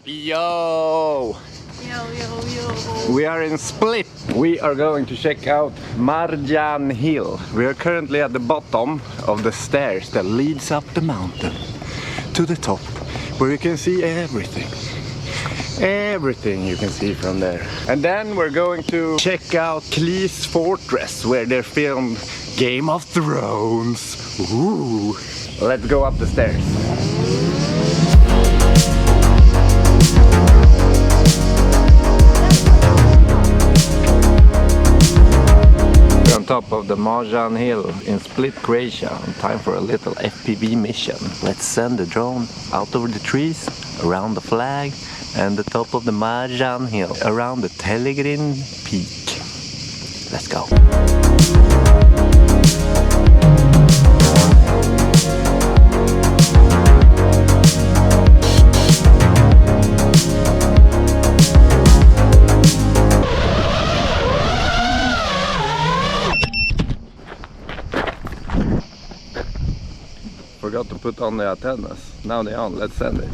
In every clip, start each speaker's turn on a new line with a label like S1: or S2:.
S1: Yo! We are in Split. We are going to check out Marjan Hill. We are currently at the bottom of the stairs that leads up the mountain to the top, where you can see everything. Everything you can see from there. And then we're going to check out Cleese Fortress, where they filmed Game of Thrones. Ooh. Let's go up the stairs. We're on top of the Marjan Hill in Split, Croatia. Time for a little FPV mission. Let's send the drone out over the trees, around the flag, and the top of the Marjan Hill, around the Telegrin Peak. Let's go. Forgot to put on the antennas. Now they're on. Let's send it.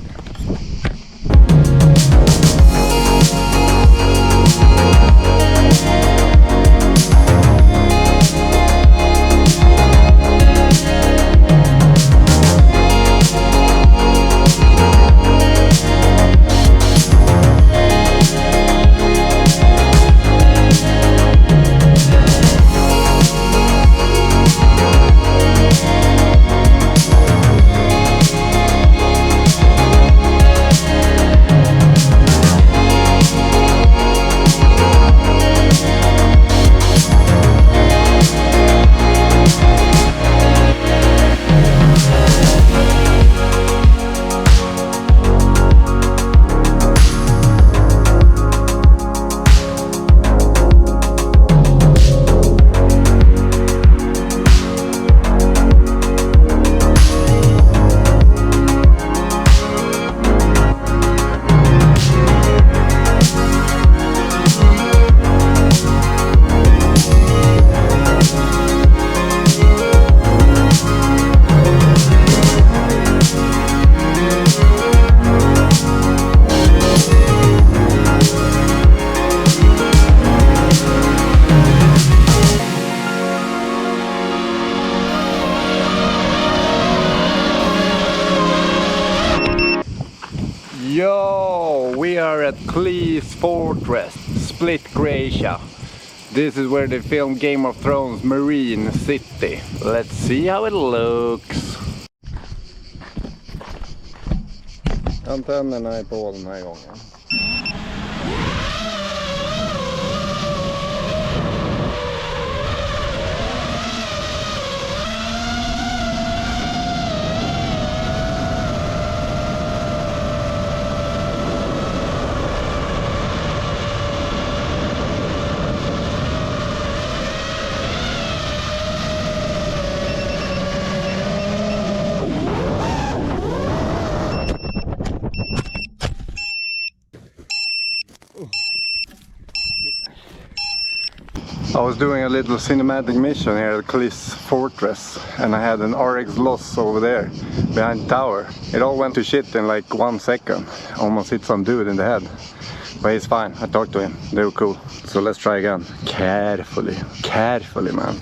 S1: Yo, we are at Cleese Fortress, Split, Croatia. This is where they filmed Game of Thrones, Marine City. Let's see how it looks. Antennerna är på den här gången. I was doing a little cinematic mission here at Cleese Fortress, and I had an RX loss over there behind the tower. It all went to shit in like 1 second. Almost hit some dude in the head, but he's fine. I talked to him, they were cool. So let's try again. Carefully, man.